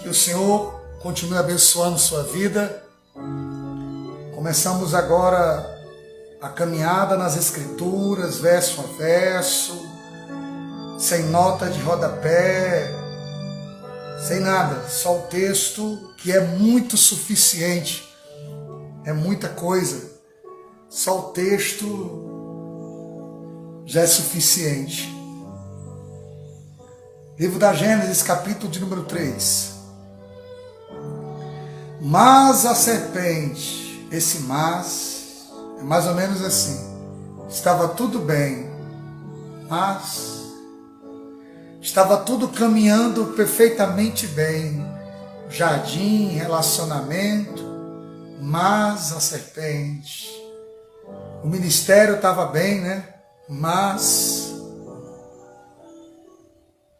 Que o Senhor continue abençoando sua vida. Começamos agora a caminhada nas Escrituras, verso a verso, sem nota de rodapé, sem nada, só o texto que é muito suficiente, é muita coisa, só o texto já é suficiente. Livro da Gênesis, capítulo de número 3. Mas a serpente, esse mas, é mais ou menos assim, estava tudo bem, mas estava tudo caminhando perfeitamente bem, jardim, relacionamento, mas a serpente, o ministério estava bem, né? Mas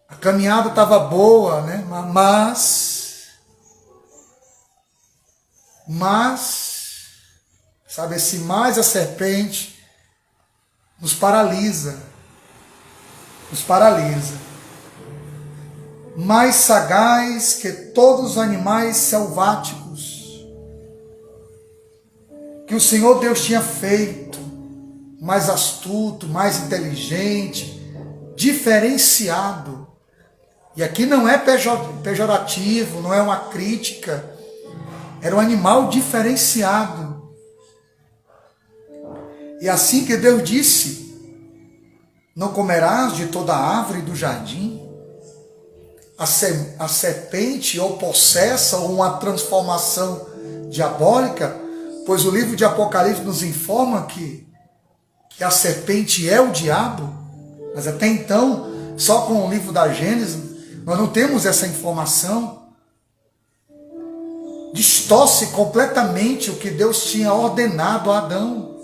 a caminhada estava boa, né? Mas, sabe, esse mais a serpente nos paralisa. Mais sagaz que todos os animais selváticos que o Senhor Deus tinha feito, mais astuto, mais inteligente, diferenciado. E aqui não é pejorativo, não é uma crítica. Era um animal diferenciado. E assim que Deus disse, não comerás de toda árvore do jardim, a serpente ou possessa ou uma transformação diabólica, pois o livro de Apocalipse nos informa que a serpente é o diabo, mas até então, só com o livro da Gênesis, nós não temos essa informação. Distorce completamente o que Deus tinha ordenado a Adão.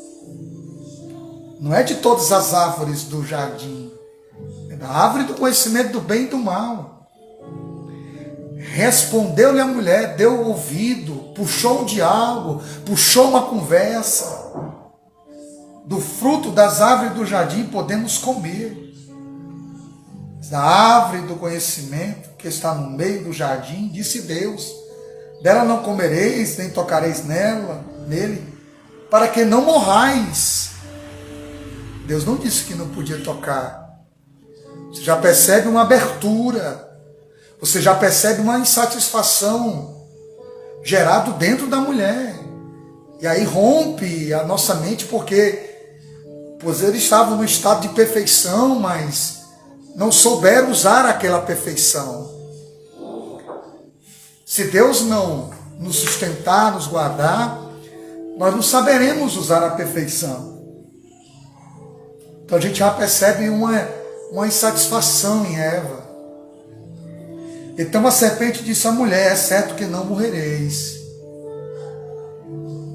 Não é de todas as árvores do jardim, é da árvore do conhecimento do bem e do mal. Respondeu-lhe a mulher, deu ouvido, puxou um diálogo, puxou uma conversa. Do fruto das árvores do jardim podemos comer. Da árvore do conhecimento que está no meio do jardim, disse Deus, dela não comereis, nem tocareis nele, para que não morrais. Deus não disse que não podia tocar. Você já percebe uma abertura, você já percebe uma insatisfação gerado dentro da mulher. E aí rompe a nossa mente, pois eles estavam no estado de perfeição, mas não souberam usar aquela perfeição. Se Deus não nos sustentar, nos guardar, nós não saberemos usar a perfeição. Então a gente já percebe uma insatisfação em Eva. Então a serpente disse à mulher, é certo que não morrereis.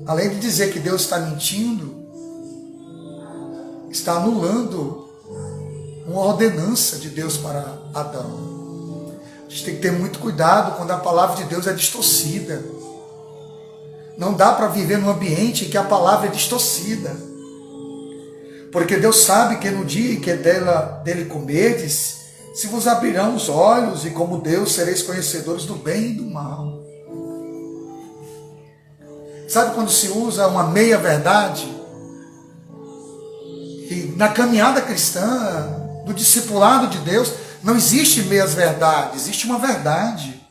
Além de dizer que Deus está mentindo, está anulando uma ordenança de Deus para Adão. A gente tem que ter muito cuidado quando a palavra de Deus é distorcida. Não dá para viver num ambiente em que a palavra é distorcida. Porque Deus sabe que no dia em que dele comerdes, se vos abrirão os olhos, e como Deus sereis conhecedores do bem e do mal. Sabe quando se usa uma meia-verdade? E na caminhada cristã, no discipulado de Deus, não existe meias-verdades, existe uma verdade.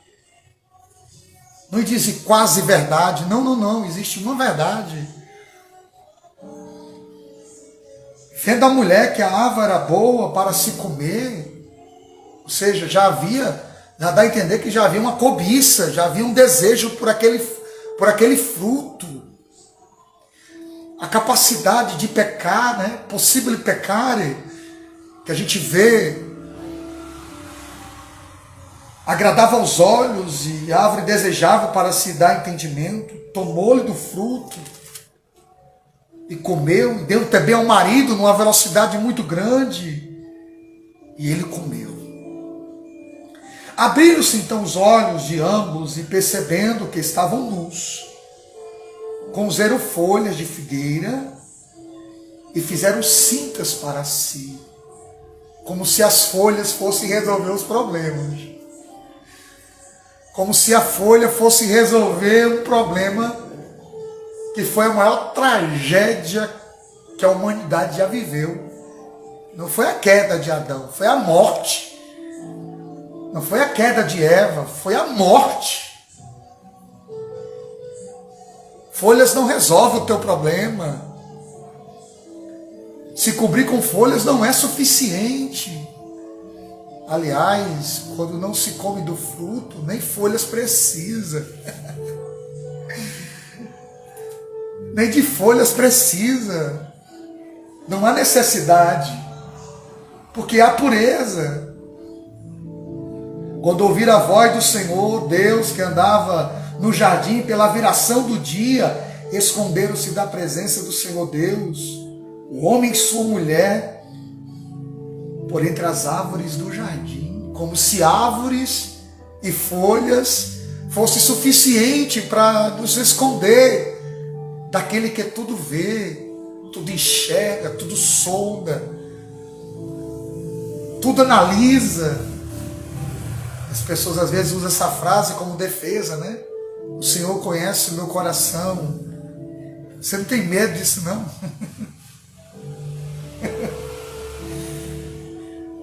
Não existe quase verdade, não, existe uma verdade. Vendo a mulher que a árvore era boa para se comer, ou seja, já dá a entender que já havia uma cobiça, já havia um desejo por aquele fruto. A capacidade de pecar, né? Possível pecar, que a gente vê, agradava aos olhos e a árvore desejável para se dar entendimento, tomou-lhe do fruto e comeu, e deu também ao marido numa velocidade muito grande, e ele comeu. Abriram-se então os olhos de ambos e percebendo que estavam nus, conzeram folhas de figueira e fizeram cintas para si, como se as folhas fossem resolver os problemas. Como se a folha fosse resolver um problema que foi a maior tragédia que a humanidade já viveu. Não foi a queda de Adão, foi a morte. Não foi a queda de Eva, foi a morte. Folhas não resolvem o teu problema. Se cobrir com folhas não é suficiente. Aliás, quando não se come do fruto, nem folhas precisa. Nem de folhas precisa. Não há necessidade. Porque há pureza. Quando ouvir a voz do Senhor, Deus que andava no jardim pela viração do dia, esconderam-se da presença do Senhor Deus, o homem e sua mulher, por entre as árvores do jardim, como se árvores e folhas fosse suficiente para nos esconder daquele que tudo vê, tudo enxerga, tudo sonda, tudo analisa. As pessoas às vezes usam essa frase como defesa, né? O Senhor conhece o meu coração. Você não tem medo disso, não?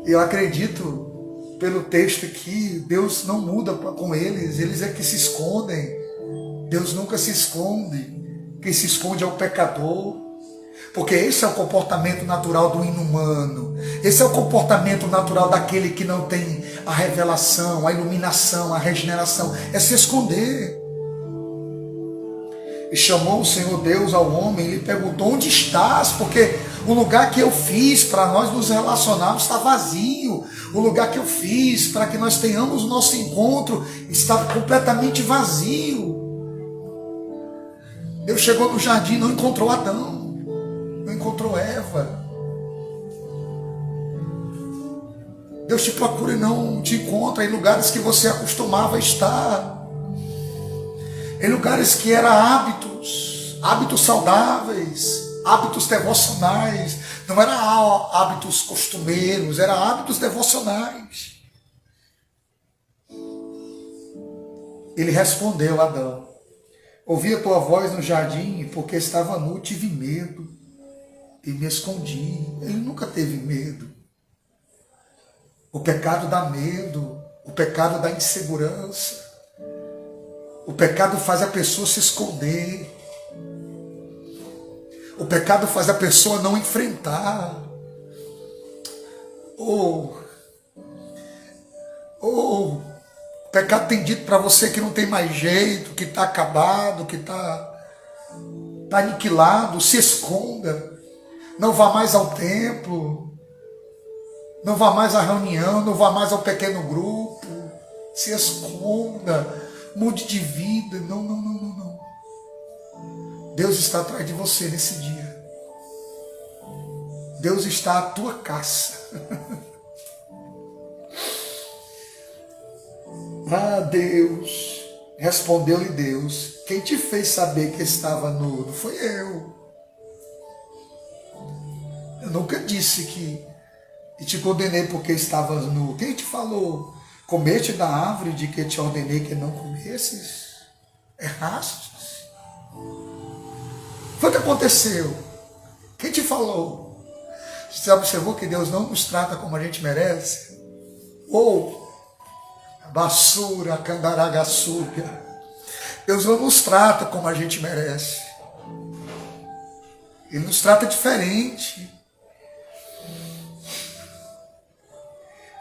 Eu acredito, pelo texto aqui, Deus não muda com eles. Eles é que se escondem. Deus nunca se esconde. Quem se esconde é o pecador. Porque esse é o comportamento natural do inumano. Esse é o comportamento natural daquele que não tem a revelação, a iluminação, a regeneração. É se esconder. E chamou o Senhor Deus ao homem e lhe perguntou: onde estás? Porque o lugar que eu fiz para nós nos relacionarmos está vazio. O lugar que eu fiz para que nós tenhamos o nosso encontro está completamente vazio. Deus chegou no jardim e não encontrou Adão. Não encontrou Eva. Deus te procura e não te encontra em lugares que você acostumava estar. Em lugares que eram hábitos saudáveis, hábitos devocionais. Não eram hábitos costumeiros, eram hábitos devocionais. Ele respondeu a Adão: ouvi a tua voz no jardim, porque estava nu, tive medo e me escondi. Ele nunca teve medo. O pecado dá medo, o pecado dá insegurança. O pecado faz a pessoa se esconder. O pecado faz a pessoa não enfrentar. O pecado tem dito para você que não tem mais jeito, que está acabado, que está aniquilado. Se esconda. Não vá mais ao templo. Não vá mais à reunião. Não vá mais ao pequeno grupo. Se esconda. Mude de vida. Não. Deus está atrás de você nesse dia. Deus está à tua caça. Ah, Deus. Respondeu-lhe Deus: quem te fez saber que estava nu? Não foi eu. Eu nunca disse que te condenei porque estavas nu. Quem te falou? Comeste da árvore de que te ordenei que não comesses? Errastes? Foi o que aconteceu. Quem te falou? Você observou que Deus não nos trata como a gente merece? Ou basura, candaragaçúbia. Deus não nos trata como a gente merece. Ele nos trata diferente.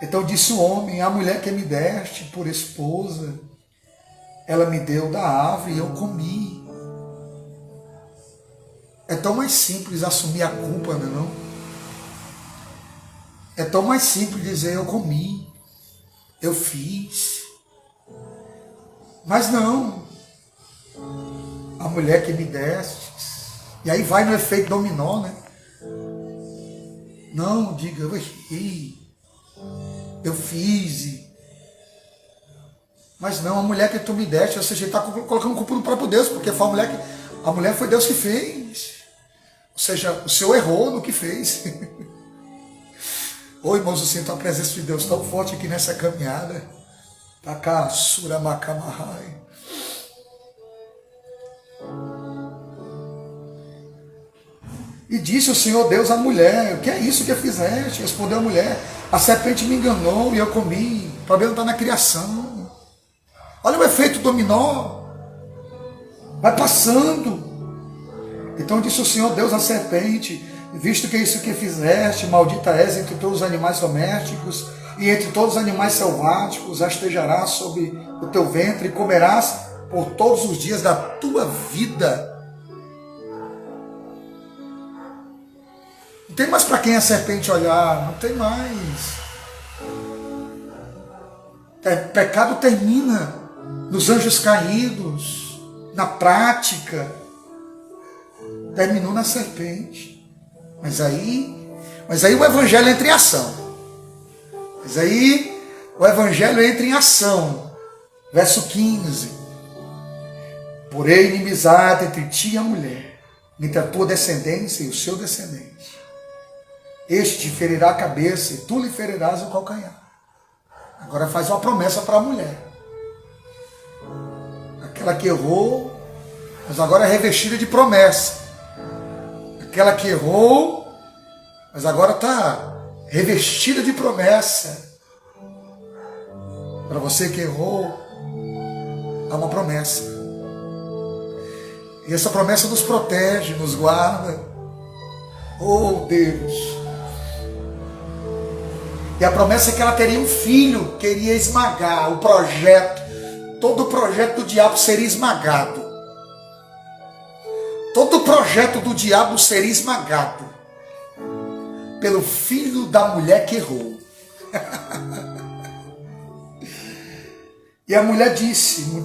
Então disse o homem: a mulher que me deste por esposa, ela me deu da árvore e eu comi. É tão mais simples assumir a culpa, não é não? É tão mais simples dizer: eu comi, eu fiz. Mas não. A mulher que me deste. E aí vai no efeito dominó, né? Não, diga: eu errei, eu fiz. Mas não, a mulher que tu me deste, ou seja, ele está colocando culpa no próprio Deus, porque foi a mulher foi Deus que fez. Ou seja, o Senhor errou no que fez. Ô irmãos, eu sinto a presença de Deus tão forte aqui nessa caminhada. Takasura Makamahai. E disse o Senhor Deus à mulher: o que é isso que fizeste? Respondeu a mulher: a serpente me enganou e eu comi. O problema está na criação. Olha o efeito dominó. Vai passando. Então disse o Senhor Deus à serpente: visto que é isso que fizeste, maldita és entre todos os animais domésticos e entre todos os animais selváticos, rastejarás sobre o teu ventre e comerás por todos os dias da tua vida. Não tem mais para quem a serpente olhar, não tem mais. O pecado termina nos anjos caídos, na prática. Terminou na serpente. Mas aí o evangelho entra em ação. Mas aí o evangelho entra em ação. Verso 15. Porém, inimizade entre ti e a mulher, entre a tua descendência e o seu descendente. Este te ferirá a cabeça e tu lhe ferirás o calcanhar. Agora faz uma promessa para a mulher. Aquela que errou, mas agora é revestida de promessa. Aquela que errou, mas agora está revestida de promessa. Para você que errou, há uma promessa. E essa promessa nos protege, nos guarda. Oh Deus! E a promessa é que ela teria um filho, que iria esmagar o projeto. Todo o projeto do diabo seria esmagado. Todo o projeto do diabo seria esmagado pelo filho da mulher que errou. E a mulher disse,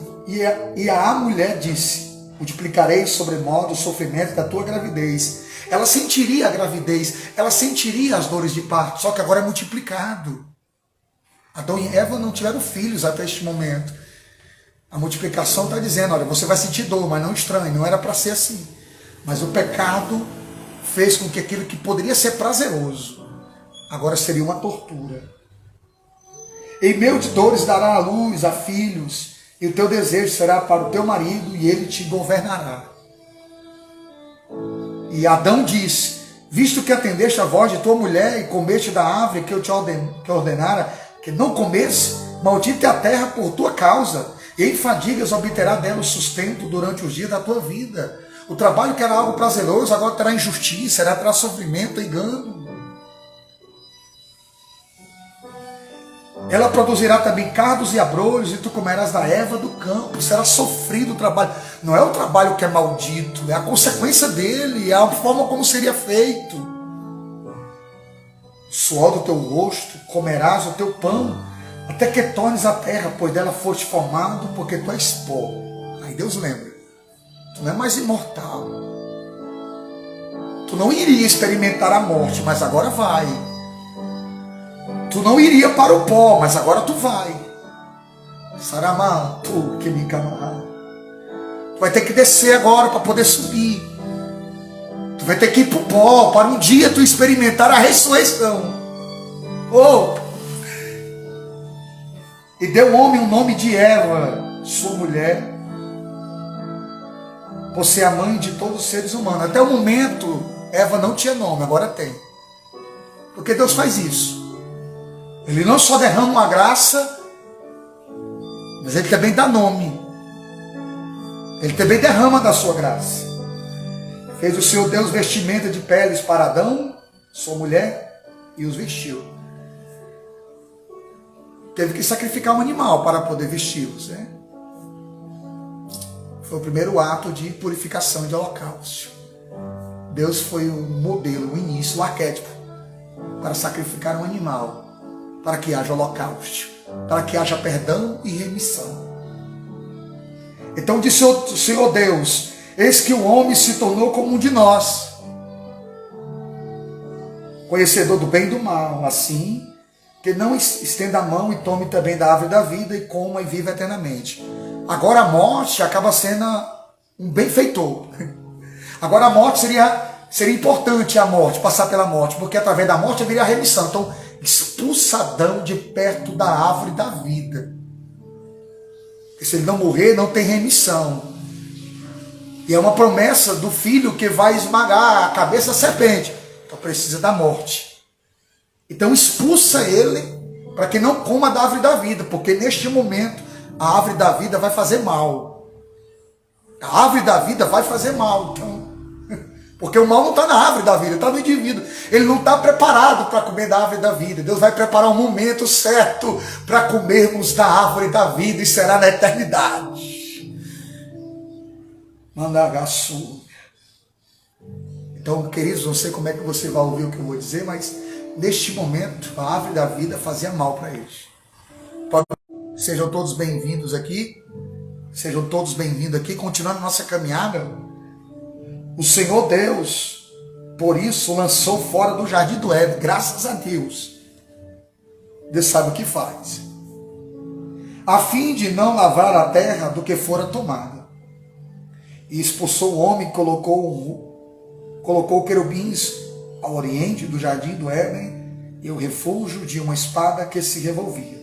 a mulher disse: multiplicarei sobremodo o sofrimento da tua gravidez. Ela sentiria a gravidez, ela sentiria as dores de parto, só que agora é multiplicado. Adão e Eva não tiveram filhos até este momento. A multiplicação está dizendo: olha, você vai sentir dor, mas não estranhe, não era para ser assim. Mas o pecado fez com que aquilo que poderia ser prazeroso, agora seria uma tortura. Em meio de dores dará a luz a filhos, e o teu desejo será para o teu marido, e ele te governará. E Adão disse: visto que atendeste a voz de tua mulher e comeste da árvore que eu te ordenara que não comesse, maldita é a terra por tua causa, e em fadigas obterá dela o sustento durante os dias da tua vida. O trabalho que era algo prazeroso agora terá injustiça, terá sofrimento, engano. Ela produzirá também cardos e abrolhos, e tu comerás da erva do campo. Será sofrido o trabalho. Não é o trabalho que é maldito, é a consequência dele, é a forma como seria feito. Suor do teu rosto, comerás o teu pão, até que tornes a terra, pois dela foste formado, porque tu és pó. Aí Deus lembra: tu não é mais imortal. Tu não iria experimentar a morte, mas agora vai. Tu não iria para o pó, mas agora tu vai. Saramá, tu que me camará. Tu vai ter que descer agora para poder subir. Tu vai ter que ir para o pó, para um dia tu experimentar a ressurreição. Oh! E deu ao homem o nome de Eva, sua mulher, por ser a mãe de todos os seres humanos. Até o momento, Eva não tinha nome, agora tem. Porque Deus faz isso. Ele não só derrama uma graça, mas Ele também dá nome. Ele também derrama da sua graça. Fez o Senhor Deus vestimenta de peles para Adão, sua mulher, e os vestiu. Teve que sacrificar um animal para poder vesti-los, né? Foi o primeiro ato de purificação, de holocausto. Deus foi o modelo, o início, o arquétipo para sacrificar um animal, para que haja holocausto, para que haja perdão e remissão. Então disse o Senhor Deus: eis que o homem se tornou como um de nós, conhecedor do bem e do mal, assim que não estenda a mão e tome também da árvore da vida e coma e viva eternamente. Agora a morte acaba sendo um benfeitor. Agora a morte seria importante, a morte, passar pela morte, porque através da morte haveria a remissão. Então expulsa Adão de perto da árvore da vida. E se ele não morrer, não tem remissão. E é uma promessa do filho que vai esmagar a cabeça da serpente. Então precisa da morte. Então expulsa ele para que não coma da árvore da vida, porque neste momento a árvore da vida vai fazer mal. A árvore da vida vai fazer mal. Então, porque o mal não está na árvore da vida, está no indivíduo. Ele não está preparado para comer da árvore da vida. Deus vai preparar um momento certo para comermos da árvore da vida e será na eternidade. Mandagaçu. Então, queridos, não sei como é que você vai ouvir o que eu vou dizer, mas neste momento a árvore da vida fazia mal para eles. Sejam todos bem-vindos aqui. Sejam todos bem-vindos aqui. Continuando a nossa caminhada. O Senhor Deus, por isso, lançou fora do jardim do Éden. Graças a Deus. Deus sabe o que faz. A fim de não lavrar a terra do que fora tomada. E expulsou o homem e colocou querubins ao oriente do jardim do Éden e o refúgio de uma espada que se revolvia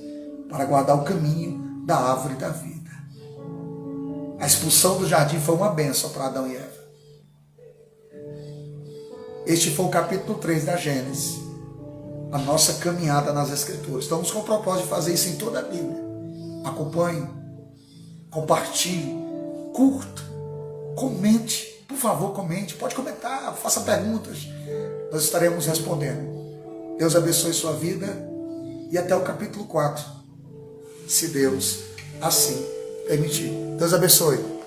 para guardar o caminho da árvore da vida. A expulsão do jardim foi uma bênção para Adão e Eva. Este foi o capítulo 3 da Gênesis. A nossa caminhada nas Escrituras. Estamos com o propósito de fazer isso em toda a Bíblia. Acompanhe, compartilhe, curta, comente. Por favor, comente. Pode comentar, faça perguntas. Nós estaremos respondendo. Deus abençoe sua vida. E até o capítulo 4. Se Deus assim permitir. Deus abençoe.